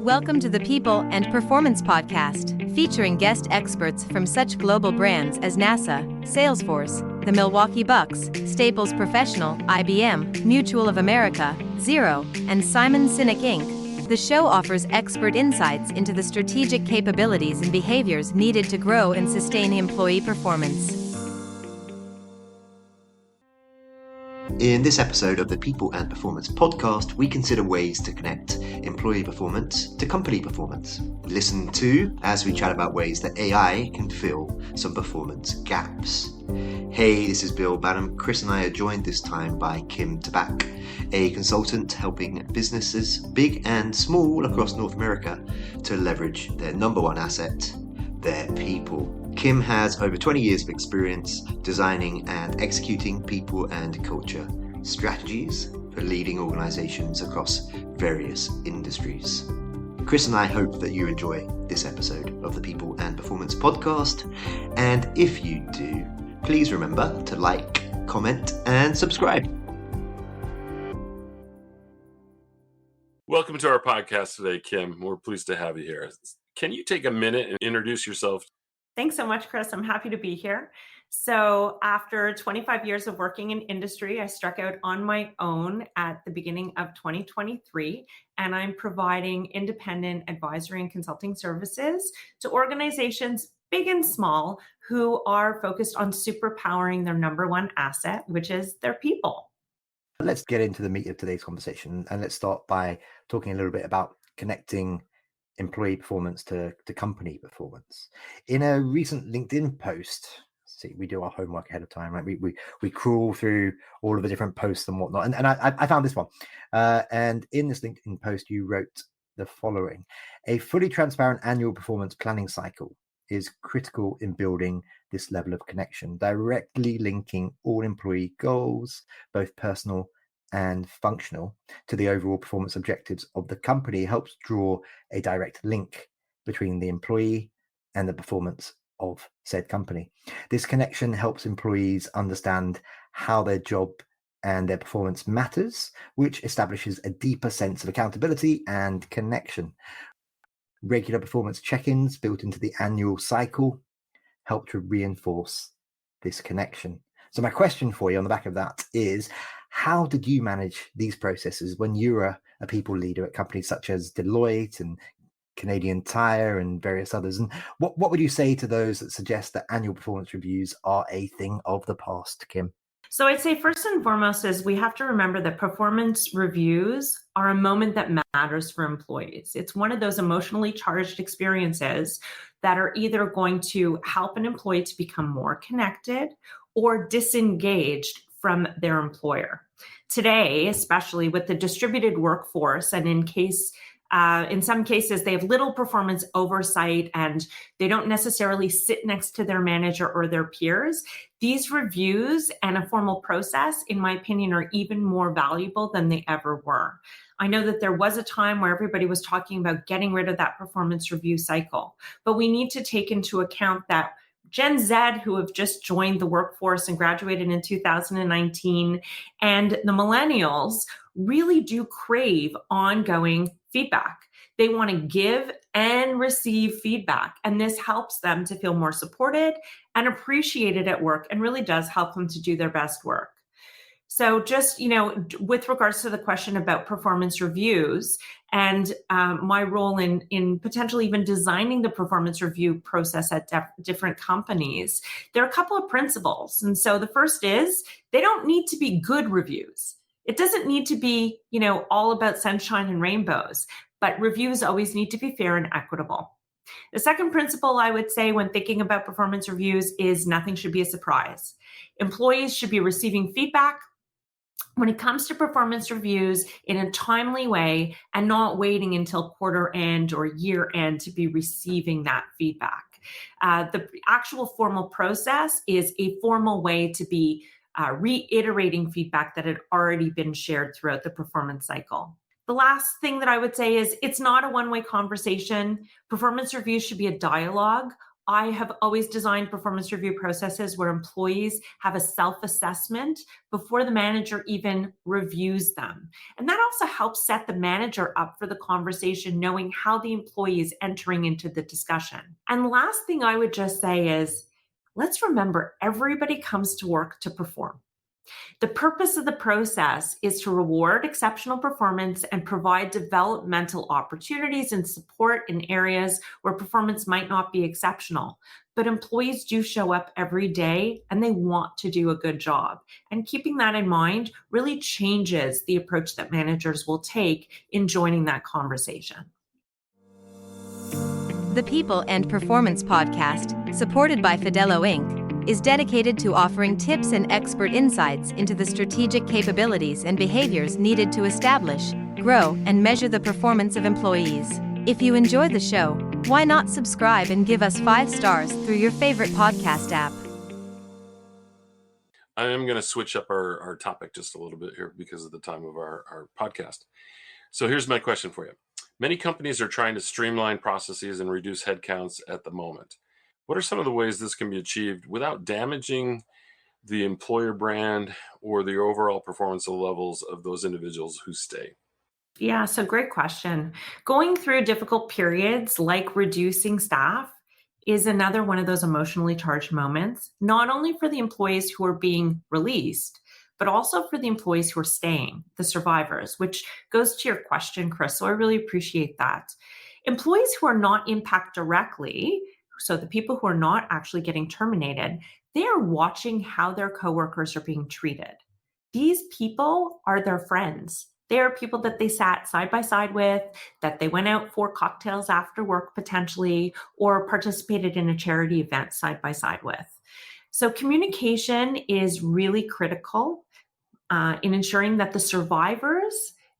Welcome to the People and Performance Podcast, featuring guest experts from such global brands as NASA, Salesforce, the Milwaukee Bucks, Staples Professional, IBM, Mutual of America, Xero, and Simon Sinek Inc. The show offers expert insights into the strategic capabilities and behaviors needed to grow and sustain employee performance. In this episode of the People and Performance podcast, we consider ways to connect employee performance to company performance. Listen to as we chat about ways that AI can fill some performance gaps. Hey, this is Bill Banham. Chris and I are joined this time by Kim Tabak, a consultant helping businesses, big and small, across North America to leverage their number one asset, their people. Kim has over 20 years of experience designing and executing people and culture strategies for leading organizations across various industries. Chris and I hope that you enjoy this episode of the People and Performance podcast. And if you do, please remember to like, comment, and subscribe. Welcome to our podcast today, Kim. We're pleased to have you here. Can you take a minute and introduce yourself? Thanks so much, Chris. I'm happy to be here. So after 25 years of working in industry, I struck out on my own at the beginning of 2023, and I'm providing independent advisory and consulting services to organizations big and small who are focused on superpowering their number one asset, which is their people. Let's get into the meat of today's conversation, and let's start by talking a little bit about connecting employee performance to company performance. In a recent LinkedIn post, see, we do our homework ahead of time, right? We crawl through all of the different posts and whatnot, and I found this one. And in this LinkedIn post, you wrote the following: a fully transparent annual performance planning cycle is critical in building this level of connection, directly linking all employee goals, both personal and functional, to the overall performance objectives of the company helps draw a direct link between the employee and the performance of said company. This connection helps employees understand how their job and their performance matters, which establishes a deeper sense of accountability and connection. Regular performance check-ins built into the annual cycle help to reinforce this connection. So my question for you on the back of that is, how did you manage these processes when you were a people leader at companies such as Deloitte and Canadian Tire and various others? And what would you say to those that suggest that annual performance reviews are a thing of the past, Kim? So I'd say first and foremost is we have to remember that performance reviews are a moment that matters for employees. It's one of those emotionally charged experiences that are either going to help an employee to become more connected or disengaged from their employer. Today, especially with the distributed workforce, and in some cases, they have little performance oversight and they don't necessarily sit next to their manager or their peers. These reviews and a formal process, in my opinion, are even more valuable than they ever were. I know that there was a time where everybody was talking about getting rid of that performance review cycle, but we need to take into account that Gen Z, who have just joined the workforce and graduated in 2019, and the millennials really do crave ongoing feedback. They want to give and receive feedback, and this helps them to feel more supported and appreciated at work, and really does help them to do their best work. So just, with regards to the question about performance reviews and my role in potentially even designing the performance review process at different companies, there are a couple of principles. And so the first is they don't need to be good reviews. It doesn't need to be, all about sunshine and rainbows, but reviews always need to be fair and equitable. The second principle I would say when thinking about performance reviews is nothing should be a surprise. Employees should be receiving feedback when it comes to performance reviews in a timely way and not waiting until quarter end or year end to be receiving that feedback. The actual formal process is a formal way to be reiterating feedback that had already been shared throughout the performance cycle. The last thing that I would say is it's not a one-way conversation. Performance reviews should be a dialogue I have always designed performance review processes where employees have a self-assessment before the manager even reviews them. And that also helps set the manager up for the conversation, knowing how the employee is entering into the discussion. And last thing I would just say is, let's remember everybody comes to work to perform. The purpose of the process is to reward exceptional performance and provide developmental opportunities and support in areas where performance might not be exceptional. But employees do show up every day and they want to do a good job. And keeping that in mind really changes the approach that managers will take in joining that conversation. The People and Performance Podcast, supported by Fidello Inc., is dedicated to offering tips and expert insights into the strategic capabilities and behaviors needed to establish, grow, and measure the performance of employees. If you enjoy the show, why not subscribe and give us 5 stars through your favorite podcast app? I am going to switch up our topic just a little bit here because of the time of our podcast. So here's my question for you. Many companies are trying to streamline processes and reduce headcounts at the moment. What are some of the ways this can be achieved without damaging the employer brand or the overall performance levels of those individuals who stay? Yeah, so great question. Going through difficult periods like reducing staff is another one of those emotionally charged moments, not only for the employees who are being released, but also for the employees who are staying, the survivors, which goes to your question, Chris. So I really appreciate that. Employees who are not impacted directly, so the people who are not actually getting terminated, they are watching how their coworkers are being treated. These people are their friends. They are people that they sat side by side with, that they went out for cocktails after work potentially, or participated in a charity event side by side with. So communication is really critical in ensuring that the survivors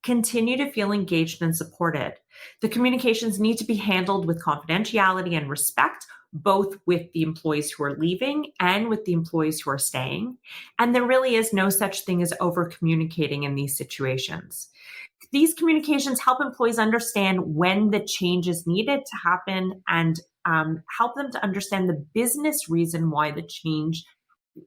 continue to feel engaged and supported. The communications need to be handled with confidentiality and respect, both with the employees who are leaving and with the employees who are staying. And there really is no such thing as over-communicating in these situations. These communications help employees understand when the change is needed to happen and help them to understand the business reason why the change,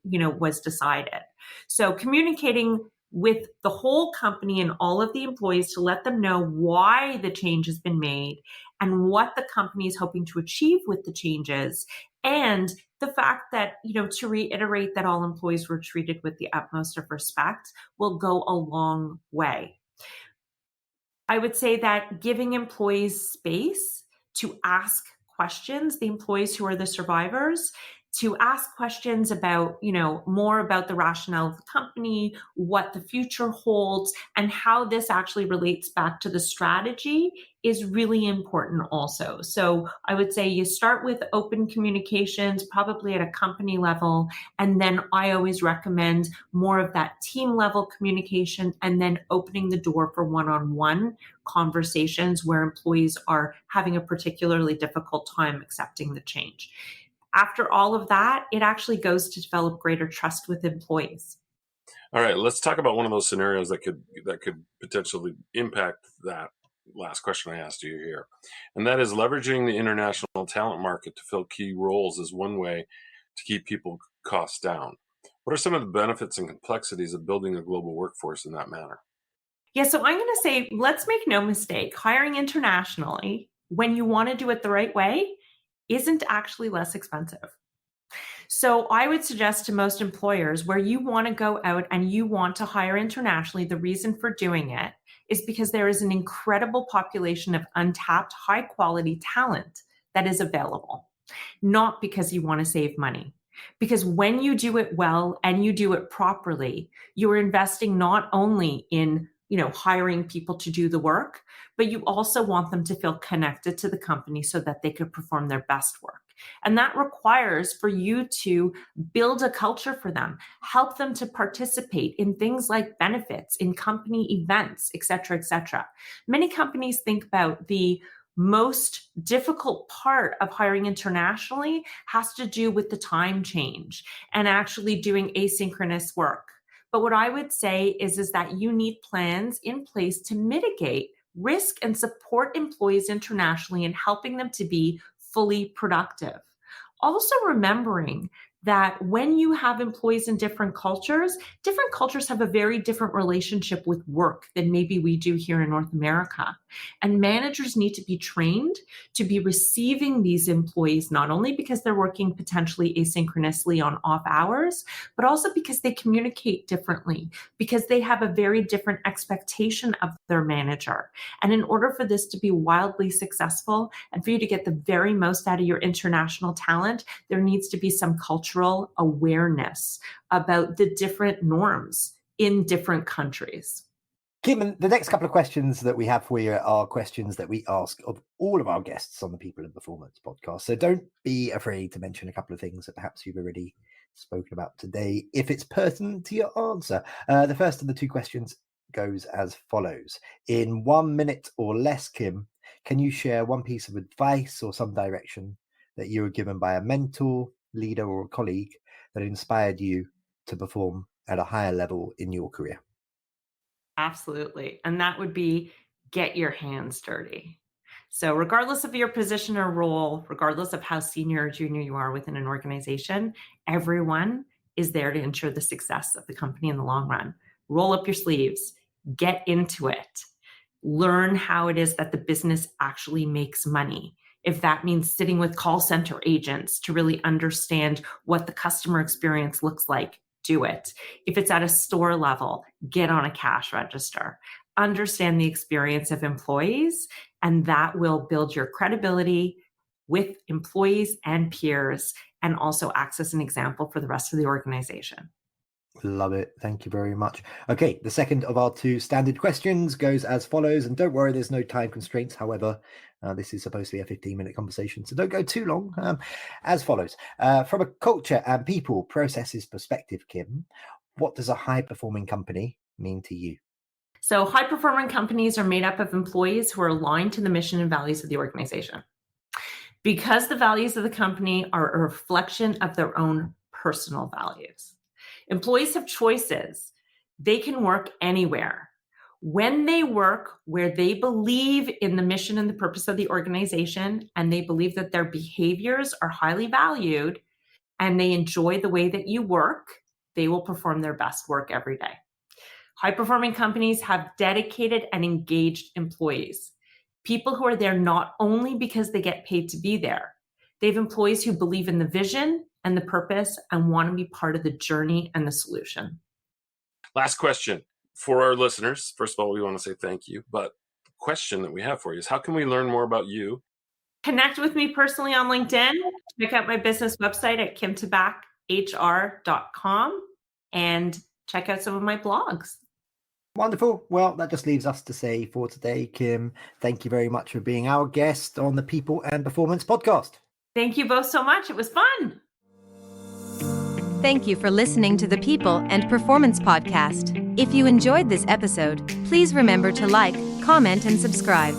was decided. So communicating with the whole company and all of the employees to let them know why the change has been made and what the company is hoping to achieve with the changes. And the fact that, to reiterate that all employees were treated with the utmost of respect will go a long way. I would say that giving employees space to ask questions, the employees who are the survivors, to ask questions about, more about the rationale of the company, what the future holds, and how this actually relates back to the strategy is really important also. So I would say you start with open communications, probably at a company level, and then I always recommend more of that team level communication and then opening the door for one-on-one conversations where employees are having a particularly difficult time accepting the change. After all of that, it actually goes to develop greater trust with employees. All right, let's talk about one of those scenarios that could potentially impact that last question I asked you here. And that is leveraging the international talent market to fill key roles is one way to keep people costs down. What are some of the benefits and complexities of building a global workforce in that manner? Yeah, so I'm going to say, let's make no mistake, hiring internationally, when you want to do it the right way, isn't actually less expensive. So I would suggest to most employers where you want to go out and you want to hire internationally, the reason for doing it is because there is an incredible population of untapped, high quality talent that is available, not because you want to save money. Because when you do it well and you do it properly, you're investing not only in hiring people to do the work, but you also want them to feel connected to the company so that they could perform their best work. And that requires for you to build a culture for them, help them to participate in things like benefits, in company events, et cetera, et cetera. Many companies think about the most difficult part of hiring internationally has to do with the time change and actually doing asynchronous work. But what I would say is that you need plans in place to mitigate risk and support employees internationally and helping them to be fully productive. Also remembering that when you have employees in different cultures have a very different relationship with work than maybe we do here in North America. And managers need to be trained to be receiving these employees, not only because they're working potentially asynchronously on off hours, but also because they communicate differently, because they have a very different expectation of their manager. And in order for this to be wildly successful and for you to get the very most out of your international talent, there needs to be some cultural awareness about the different norms in different countries. Kim, the next couple of questions that we have for you are questions that we ask of all of our guests on the People and Performance podcast. So don't be afraid to mention a couple of things that perhaps you've already spoken about today, if it's pertinent to your answer. The first of the two questions goes as follows. In 1 minute or less, Kim, can you share one piece of advice or some direction that you were given by a mentor, leader, or a colleague that inspired you to perform at a higher level in your career? Absolutely. And that would be get your hands dirty. So regardless of your position or role, regardless of how senior or junior you are within an organization, everyone is there to ensure the success of the company in the long run. Roll up your sleeves, get into it, learn how it is that the business actually makes money. If that means sitting with call center agents to really understand what the customer experience looks like, do it. If it's at a store level, get on a cash register. Understand the experience of employees, and that will build your credibility with employees and peers, and also act as an example for the rest of the organization. Love it. Thank you very much. Okay, the second of our two standard questions goes as follows. And don't worry, there's no time constraints. However, this is supposed to be a 15-minute conversation, so don't go too long. As follows. From a culture and people processes perspective, Kim, what does a high-performing company mean to you? So high-performing companies are made up of employees who are aligned to the mission and values of the organization. Because the values of the company are a reflection of their own personal values. Employees have choices. They can work anywhere. When they work where they believe in the mission and the purpose of the organization, and they believe that their behaviors are highly valued, and they enjoy the way that you work, they will perform their best work every day. High-performing companies have dedicated and engaged employees, people who are there not only because they get paid to be there. They have employees who believe in the vision and the purpose and want to be part of the journey and the solution. Last question for our listeners. First of all, we want to say thank you, but the question that we have for you is, how can we learn more about you? Connect with me personally on LinkedIn. Check out my business website at kimtabakhr.com and check out some of my blogs. Wonderful. Well, that just leaves us to say for today, Kim, thank you very much for being our guest on the People and Performance podcast. Thank you both so much. It was fun. Thank you for listening to the People and Performance podcast. If you enjoyed this episode, please remember to like, comment, and subscribe.